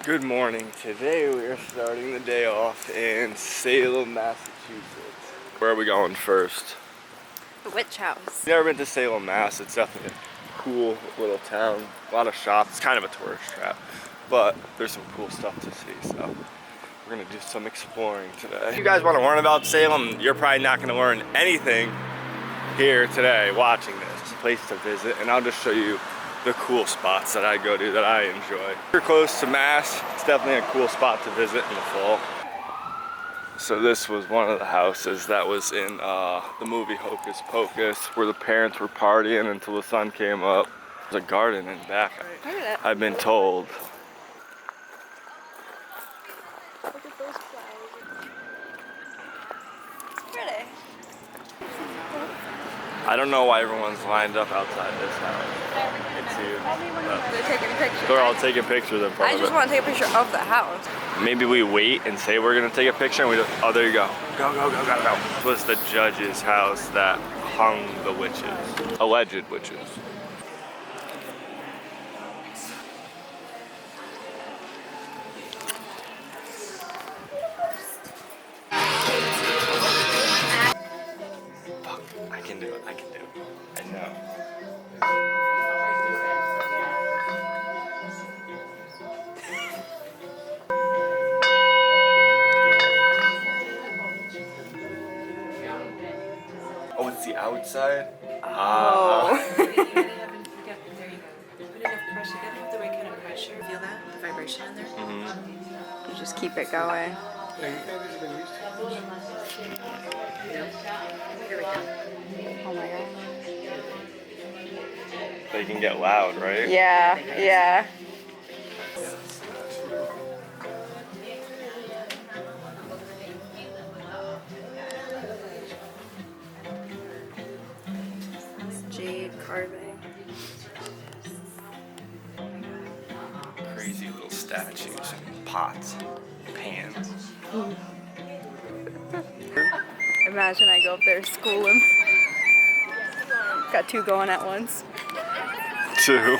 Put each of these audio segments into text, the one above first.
Good morning. Today we are starting the day off in Salem, Massachusetts. Where are we going first? The witch house. Never been to Salem, Mass. It's definitely a cool little town. A lot of shops. It's kind of a tourist trap, but there's some cool stuff to see. So we're gonna do some exploring today. If you guys want to learn about Salem, you're probably not gonna learn anything here today watching this. It's a place to visit, and I'll just show you the cool spots that I go to that I enjoy. If you're close to Mass, it's definitely a cool spot to visit in the fall. So this was one of the houses that was in the movie Hocus Pocus, where the parents were partying until the sun came up. There's a garden in back, I've been told. Look at those flowers. It's pretty. I don't know why everyone's lined up outside this house. It's here. They're taking pictures. They're all taking pictures in front I of just it. want to take a picture of the house. Maybe we wait and say we're gonna take a picture and we just, oh, there you go. Go, go, go, go, go. This was the judge's house that hung the witches. Alleged witches. Fuck, I can do it, I can do it. I know. Oh, it's the outside? Oh. There you go. Put enough pressure. You gotta have the right kind of pressure. Feel that? The vibration in there? Mm-hmm. You just keep it going. Here we go. Oh my god. They can get loud, right? Yeah, yeah. Jade carving. Crazy little statues, pots, pans. Imagine I go up there, school him. Got two going at once. Two.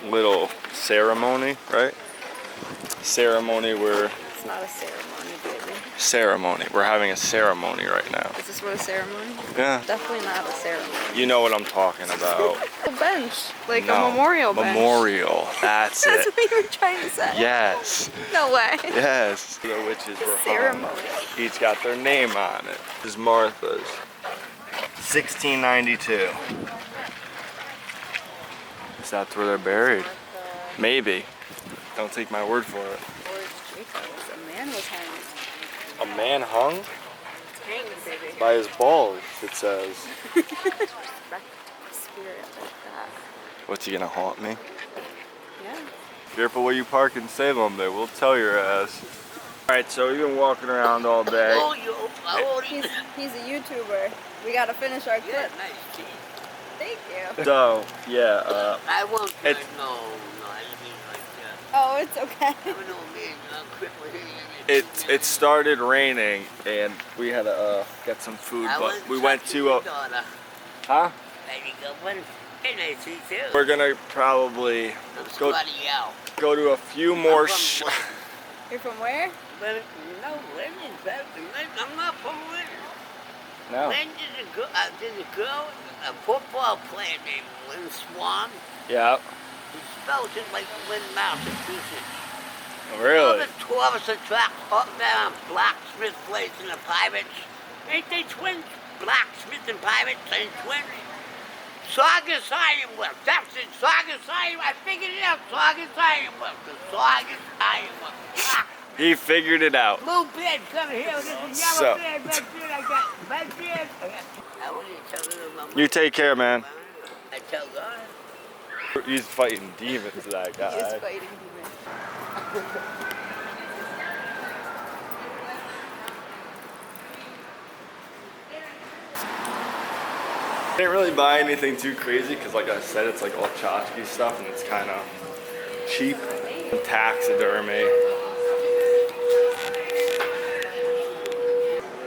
Little ceremony, right? Ceremony where... It's not a ceremony, baby. Ceremony. We're having a ceremony right now. Is this what a ceremony? Yeah. Definitely not a ceremony. You know what I'm talking about. A bench, like No. a memorial bench. Memorial. That's That's it. what you were trying to say. Yes. No way. Yes. The witches were hung. Ceremony. Each got their name on it. This is Martha's. 1692. So that's where they're buried. Maybe. Don't take my word for it. A man was hanged. A man hung Hanged, baby. by his balls, it says. Respect the spirit like that. What's he gonna haunt me? Yeah. Careful where you park in Salem there, we'll tell your ass. Alright, so we've been walking around all day. He's a YouTuber. We gotta finish our clip. Nice teeth. Thank you. So, yeah, I won't It's- no, I didn't mean like that. Oh, it's okay. I don't know, man, I'm crippled. it started raining and we had to get some food, but we went to a... Huh? There you go, one. And I see too. We're gonna probably I'm go, squatting out. go to a few more You're from where? But no, Lennon, I'm not from Lennon. No. There's a girl, a football player named Lynn Swan. Yeah. He spells it like Lynn, Massachusetts. Really? The two of us attract up there on Blacksmith Place in the Pirates. Ain't they twins? Blacksmith and Pirates ain't twins? Saugus Ironworks. That's it. Saugus Ironworks. I figured it out. Saugus Ironworks. The Saugus Ironworks. He figured it out. Blue beard, come here. This is So- yellow beard, red beard. I got red beard. I want you to tell them about You take care, man. I tell God. He's fighting demons, that He is guy. fighting demons. Didn't really buy anything too crazy because, like I said, it's like all tchotchke stuff and it's kind of cheap. Taxidermy.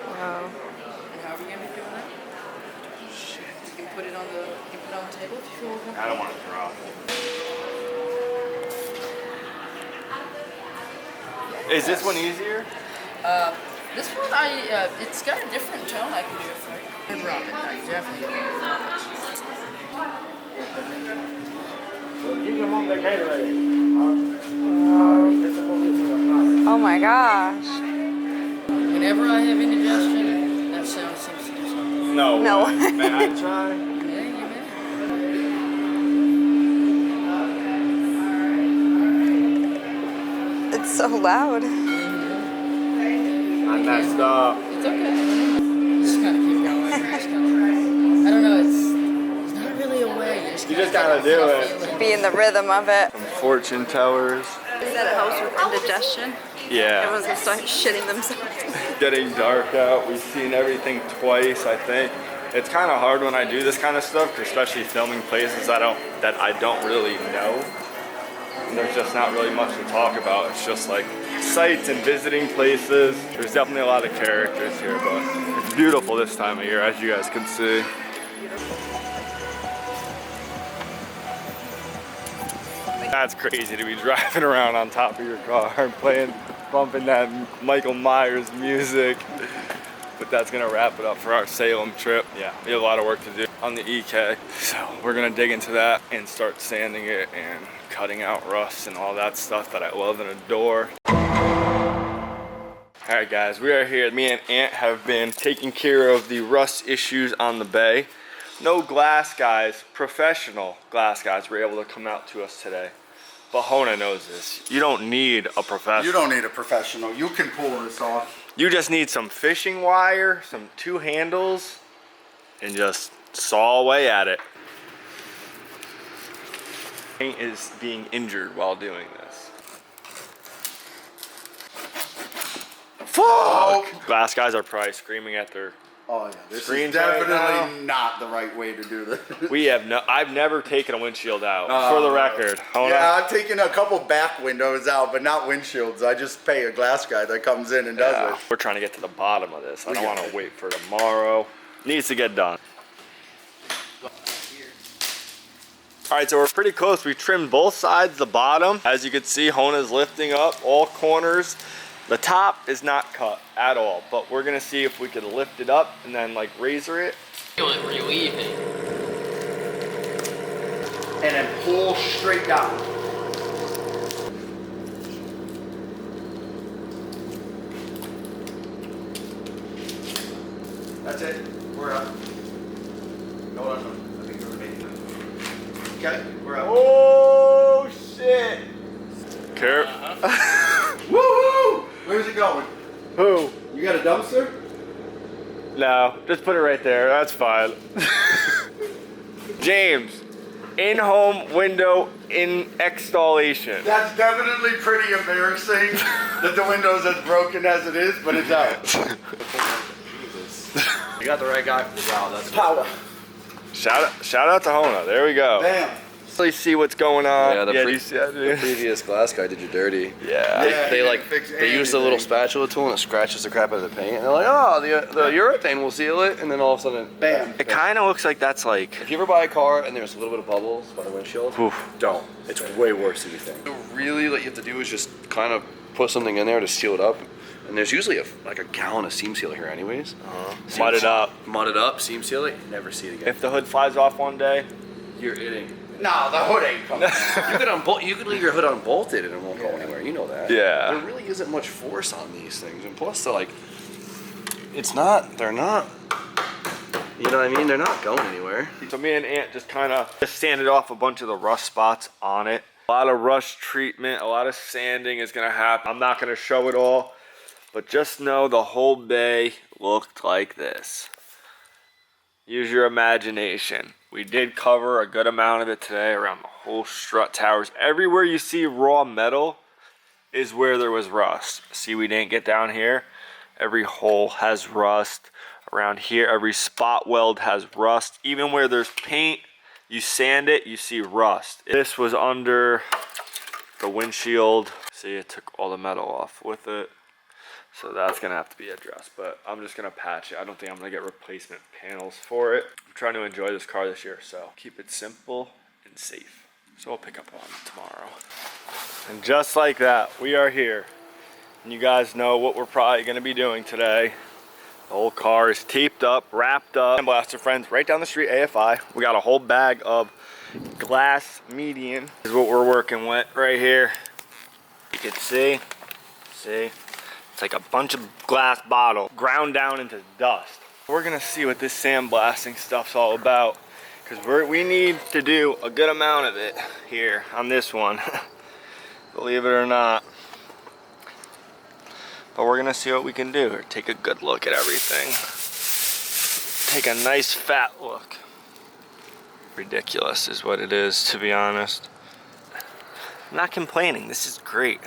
Wow. And how are we gonna be doing that? Shit. You can put it on the table if you feel more comfortable. I don't want to drop it. Is this one easier? This one, it's got a different tone. I can do it for you. I brought it. I definitely Oh my gosh. Whenever I have indigestion, that sound seems to do something. No. No. May I try? Yeah, you may. It's so loud. I messed up. It's okay. Just kind of keep going. I don't know. It's not really a way. You just gotta do it. Be in the rhythm of it. Some fortune tellers. Is that a house with indigestion? Yeah. Everyone's gonna start shitting themselves. Getting dark out. We've seen everything twice, I think. It's kind of hard when I do this kind of stuff, especially filming places that I don't really know. And there's just not really much to talk about. It's just like sights and visiting places. There's definitely a lot of characters here, but it's beautiful this time of year, as you guys can see. That's crazy to be driving around on top of your car and bumping that Michael Myers music. But that's gonna wrap it up for our Salem trip. Yeah, we have a lot of work to do on the EK. So we're gonna dig into that and start sanding it and cutting out rust and all that stuff that I love and adore. All right guys, we are here. Me and Ant have been taking care of the rust issues on the bay. No glass guys, professional glass guys were able to come out to us today. But Hona knows this. You don't need a professional. You don't need a professional. You can pull this off. You just need some fishing wire, some 2 handles, and just saw away at it. Paint is being injured while doing this. Fuck! Glass guys are probably screaming at their Oh yeah, this screens is right definitely not the right way to do this. I've never taken a windshield out, for the record. Hona? Yeah, I've taken a couple back windows out, but not windshields. I just pay a glass guy that comes in and does it. We're trying to get to the bottom of this. I don't want to wait for tomorrow. Needs to get done. All right, so we're pretty close. We trimmed both sides, the bottom. As you can see, Hona's lifting up all corners. The top is not cut at all, but we're gonna see if we can lift it up and then like razor it. Feel it real even. And then pull straight down. That's it. We're up. No, I think we're making it. Okay, we're up. Oh shit! Care. Woo-hoo! Where's it going? Who? You got a dumpster? No, just put it right there. That's fine. James, in-home window installation. That's definitely pretty embarrassing that the window's as broken as it is, but it's out. You got the right guy for the job. That's Power. Shout out to Hona. There we go. Bam. Let's see what's going on. Yeah, you see that, dude? the previous glass guy did you dirty. Yeah. They use the little spatula tool and it scratches the crap out of the paint. And they're like, oh, the urethane will seal it. And then all of a sudden, Bam. It kind of looks like that's like. if you ever buy a car and there's a little bit of bubbles by the windshield, don't. It's way worse than you think. So really, what you have to do is just kind of put something in there to seal it up. And there's usually like a gallon of seam sealer here anyways. Mud it up. Mud it up, seam seal it, never see it again. If the hood flies off one day, You're eating. No, the hood ain't coming. You could leave your hood unbolted and it won't go anywhere. You know that. Yeah. There really isn't much force on these things, and plus they're like, they're not. You know what I mean? They're not going anywhere. so me and Ant just kind of sanded off a bunch of the rust spots on it. A lot of rust treatment, a lot of sanding is gonna happen. I'm not gonna show it all, but just know the whole bay looked like this. Use your imagination. We did cover a good amount of it today around the whole strut towers. Everywhere you see raw metal is where there was rust. See, we didn't get down here. Every hole has rust. Around here, every spot weld has rust. Even where there's paint, you sand it, you see rust. This was under the windshield. See, it took all the metal off with it. So that's gonna have to be addressed, but I'm just gonna patch it. I don't think I'm gonna get replacement panels for it. I'm trying to enjoy this car this year, so keep it simple and safe. So we'll pick up on it tomorrow. And just like that, we are here. And you guys know what we're probably gonna be doing today. The whole car is taped up, wrapped up. Sandblaster friends, right down the street, AFI. We got a whole bag of glass median. This is what we're working with right here. You can see, it's like a bunch of glass bottle ground down into dust. We're gonna see what this sandblasting stuff's all about, because we need to do a good amount of it here on this one. Believe it or not. But we're gonna see what we can do, or take a good look at everything. Take a nice fat look. Ridiculous is what it is, to be honest. I'm not complaining, this is great.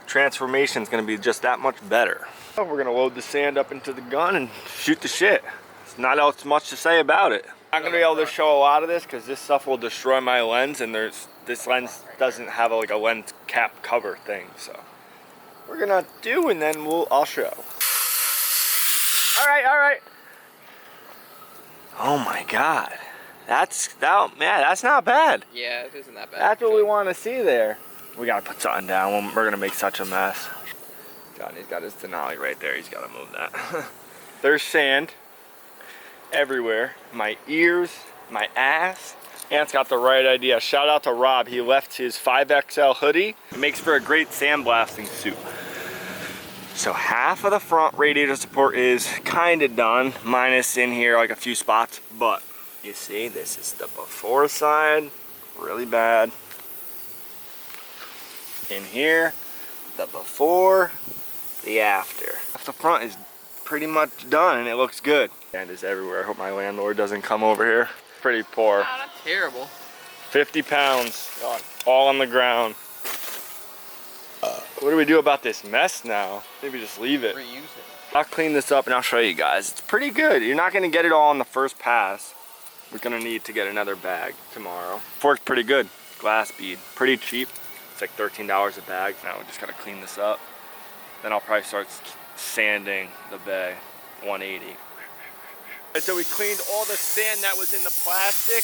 Transformation is gonna be just that much better. We're gonna load the sand up into the gun and shoot the shit. There's not else much to say about it. I'm not gonna be able to show a lot of this because this stuff will destroy my lens, and this lens doesn't have like a lens cap cover thing, so. We're gonna do, and then I'll show. All right. Oh my God, that's not bad. Yeah, it isn't that bad. That's what we want to see there. We gotta put something down. We're gonna make such a mess. Johnny's got his Djnoway right there. He's gotta move that. There's sand everywhere. My ears, my ass. Ant's got the right idea. Shout out to Rob. He left his 5XL hoodie. It makes for a great sandblasting suit. So half of the front radiator support is kind of done, minus in here like a few spots. But you see, this is the before side, really bad. In here, the before, the after. The front is pretty much done, and it looks good. Sand is everywhere. I hope my landlord doesn't come over here. Pretty poor. Oh, not terrible. 50 pounds, all on the ground. What do we do about this mess now? Maybe just leave it. Reuse it. I'll clean this up and I'll show you guys. It's pretty good. You're not gonna get it all on the first pass. We're gonna need to get another bag tomorrow. Fork's pretty good. Glass bead, pretty cheap. It's like $13 a bag. Now we just gotta clean this up. Then I'll probably start sanding the bay, 180. And so we cleaned all the sand that was in the plastic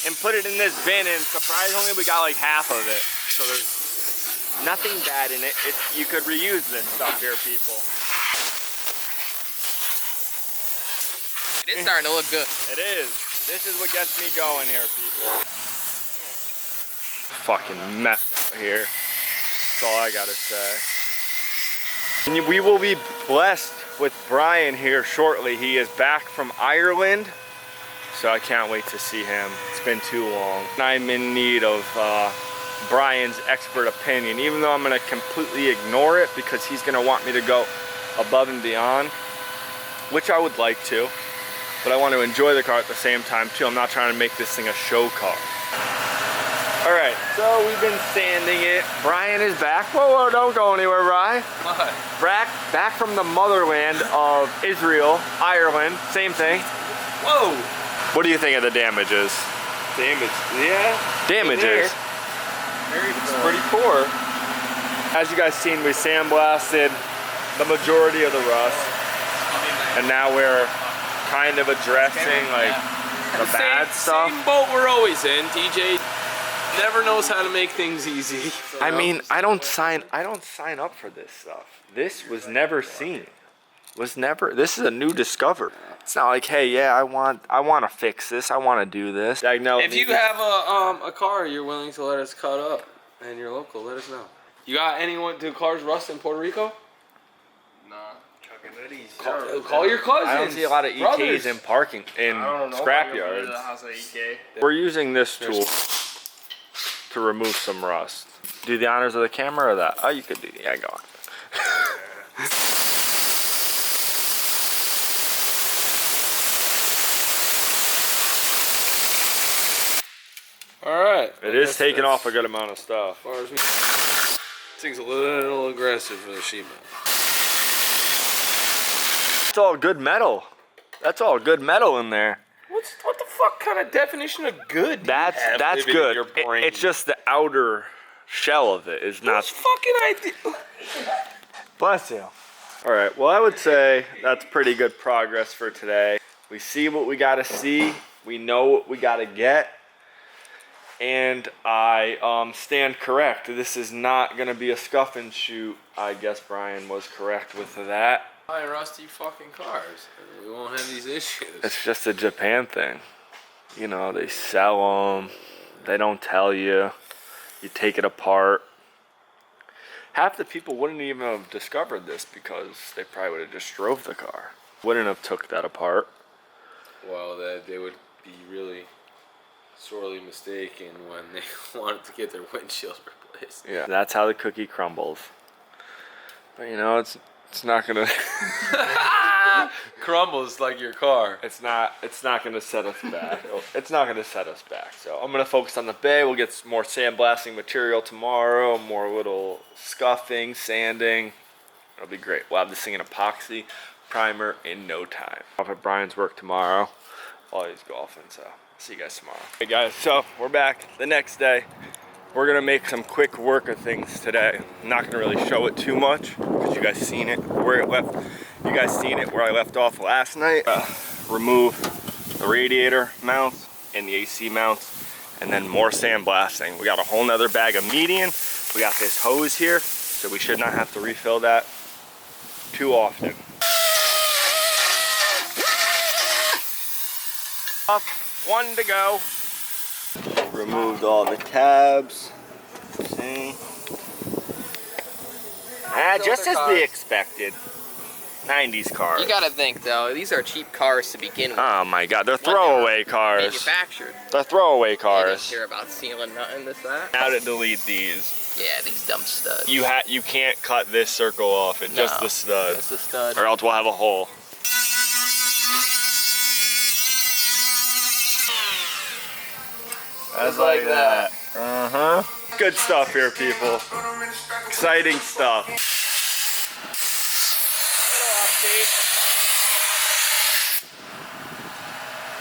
and put it in this bin, and surprisingly we got like half of it. So there's nothing bad in it. You could reuse this stuff here, people. It is starting to look good. It is. This is what gets me going here, people. Fucking mess out here. That's all I gotta say. And we will be blessed with Brian here shortly. He is back from Ireland, so I can't wait to see him. It's been too long. I'm in need of Brian's expert opinion, even though I'm gonna completely ignore it because he's gonna want me to go above and beyond, which I would like to, but I want to enjoy the car at the same time too. I'm not trying to make this thing a show car. All right, so we've been sanding it. Brian is back. Whoa, don't go anywhere, Brian. What? Back from the motherland of Israel, Ireland, same thing. Whoa! What do you think of the damages? Damages. It's pretty poor. As you guys seen, we sandblasted the majority of the rust, and now we're kind of addressing like the bad stuff. Same boat we're always in. DJ never knows how to make things easy. I mean, I don't sign up for this stuff. This was never seen. This is a new discovery. It's not like, hey, yeah, I want to fix this. I want to do this. I know. If you have a car you're willing to let us cut up and you're local, let us know. You got anyone? Do cars rust in Puerto Rico? Call your cousins. I don't see a lot of EKs in parking in scrap yards. We're using this tool to remove some rust. Do the honors of the camera or that? Oh, you could do. Yeah, go on. All right. It is taking off a good amount of stuff. This thing's a little aggressive for the sheet metal. It's all good metal. That's all good metal in there. What the fuck kind of definition of good? That's good. It's just the outer shell of it is not. That's fucking idea. Bless you. All right. Well, I would say that's pretty good progress for today. We see what we gotta see. We know what we gotta get. And I stand correct. This is not gonna be a scuff and shoot. I guess Brian was correct with that. Buy rusty fucking cars. We won't have these issues. It's just a Japan thing. You know, they sell them. They don't tell you. You take it apart. Half the people wouldn't even have discovered this because they probably would have just drove the car. Wouldn't have took that apart. Well, they would be really sorely mistaken when they wanted to get their windshield replaced. Yeah, that's how the cookie crumbles. But you know, it's not gonna Crumbles like your car. it's not gonna set us back. It's not gonna set us back. So I'm gonna focus on the bay. We'll get some more sandblasting material tomorrow, more little scuffing, sanding. It'll be great. We'll have this thing in epoxy primer in no time. Off at Brian's work tomorrow while he's golfing, so see you guys tomorrow. Hey guys, so we're back the next day. We're gonna make some quick work of things today. I'm not gonna really show it too much because you guys seen it where it left. You guys seen it where I left off last night. Remove the radiator mounts and the AC mounts, and then more sandblasting. We got a whole nother bag of median. We got this hose here, so we should not have to refill that too often. Up, one to go. Removed all the tabs. See? Just as we expected. 90s cars. You gotta think though, these are cheap cars to begin with. Oh my god, they're throwaway cars. Manufactured. They're throwaway They cars. didn't care about sealing nothing, this, that. How to delete these. Yeah, these dumb studs. You can't cut this circle off, it's just the stud. Just the stud. Or else we'll have a hole. That's like that. Uh-huh. Good stuff here, people. Exciting stuff.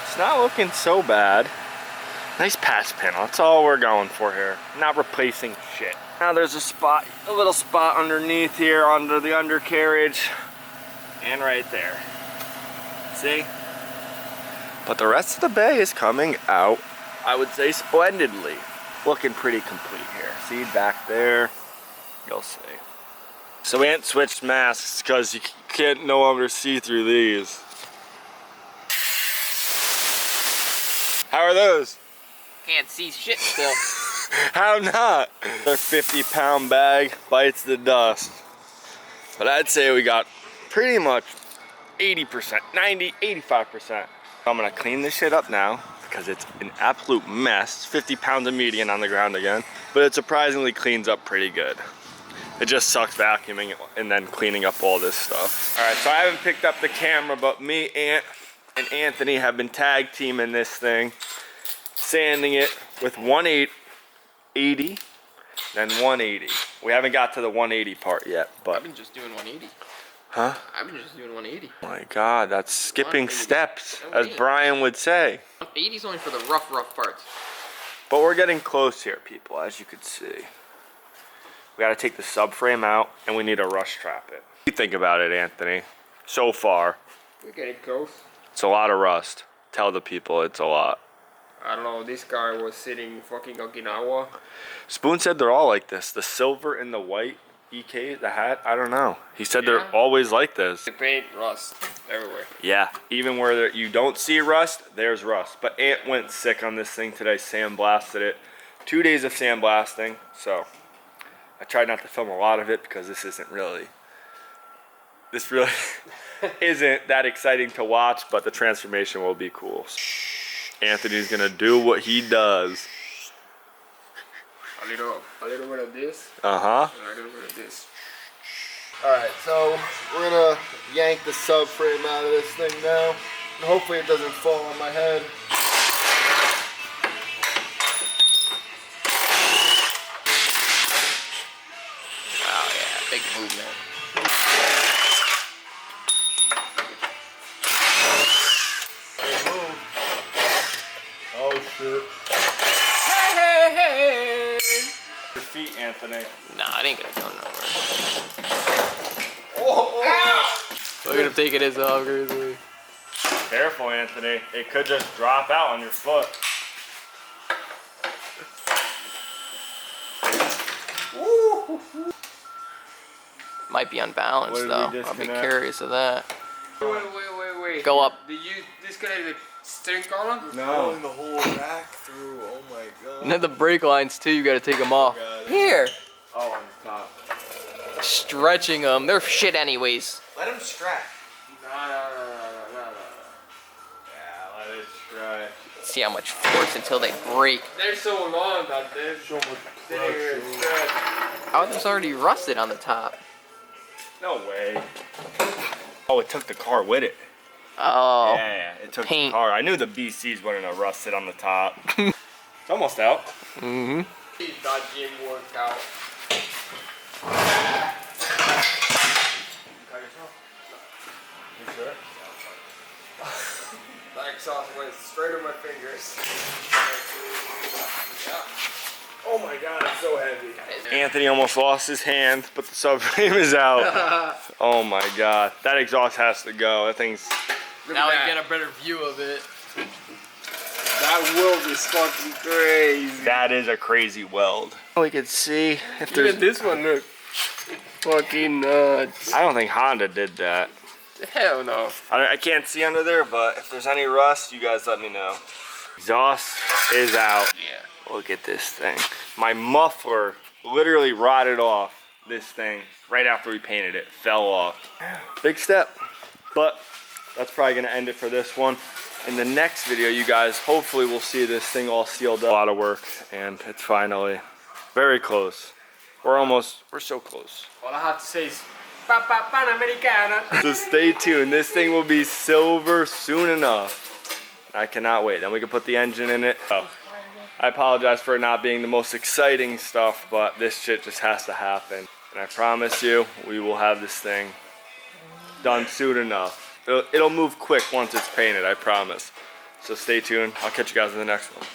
It's not looking so bad. Nice pass panel. That's all we're going for here. Not replacing shit. Now there's a little spot underneath here under the undercarriage. And right there. See? But the rest of the bay is coming out, I would say, splendidly. Looking pretty complete here. See back there? You'll see. So we ain't switched masks because you can't no longer see through these. How are those? Can't see shit still. How not? Their 50-pound bag bites the dust. But I'd say we got pretty much 80%, 90, 85%. I'm gonna clean this shit up now because it's an absolute mess. 50 pounds of median on the ground again, but it surprisingly cleans up pretty good. It just sucks vacuuming it and then cleaning up all this stuff. All right, so I haven't picked up the camera, but me, Ant, and Anthony have been tag teaming this thing, sanding it with 180, then 180. We haven't got to the 180 part yet, but. I've been just doing 180. Huh? I've been just doing 180. Oh my God, that's skipping 180. steps, as 180. Brian would say. 180 is only for the rough parts. But we're getting close here, people, as you could see. We gotta take the subframe out, and we need to rush trap it. What do you think about it, Anthony? So far, We're getting close. it's a lot of rust. Tell the people it's a lot. I don't know, this guy was sitting fucking Okinawa. Spoon said they're all like this. The silver and the white EK, the hat, I don't know. He said they're Yeah. always like this. They paint rust everywhere. Yeah, even where you don't see rust, there's rust. But Ant went sick on this thing today, sandblasted it. 2 days of sandblasting, so I tried not to film a lot of it because this really isn't that exciting to watch, but the transformation will be cool. Anthony's gonna do what he does. A little bit of this, Uh-huh. and a little bit of this. Alright, so we're gonna yank the subframe out of this thing now. And hopefully it doesn't fall on my head. Oh yeah, big movement. Oh shit. Hey! Your feet, Anthony. Nah, it ain't gonna go nowhere. Look at him taking his off. Careful, Anthony. It could just drop out on your foot. Might be unbalanced What did we though. I'll be disconnect? curious of that. Wait. Go up. Did you disconnect the steering column? No. the whole back through. Oh my god. And then the brake lines too, you gotta take them off. Here! Oh, on the top. Stretching them. They're shit anyways. Let him stretch. No. Yeah, let it stretch. See how much force until they break. They're so long that there's so much pressure. Oh, there's already rusted on the top. No way. Oh, it took the car with it. Oh. Yeah, it took Paint. the car. I knew the BCs wouldn't have rusted on the top. It's almost out. Mm-hmm. That didn't work out. You sure? That exhaust went straight on my fingers. Oh my god, it's so heavy. Anthony almost lost his hand, but the subframe is out. Oh my god. That exhaust has to go. That thing's... Now we get a better view of it. That weld is fucking crazy. That is a crazy weld. We could see if there's... Even this one, look. Fucking nuts. I don't think Honda did that. Hell no. I can't see under there, but if there's any rust, you guys let me know. Exhaust is out. Yeah. Look at this thing. My muffler literally rotted off this thing right after we painted it. Fell off. Big step. But that's probably gonna end it for this one. In the next video, you guys hopefully will see this thing all sealed up. A lot of work, and it's finally very close. We're so close. All I have to say is, Panamericana. So stay tuned. This thing will be silver soon enough. I cannot wait. Then we can put the engine in it. Oh, I apologize for it not being the most exciting stuff, but this shit just has to happen. And I promise you, we will have this thing done soon enough. It'll move quick once it's painted, I promise. So stay tuned. I'll catch you guys in the next one.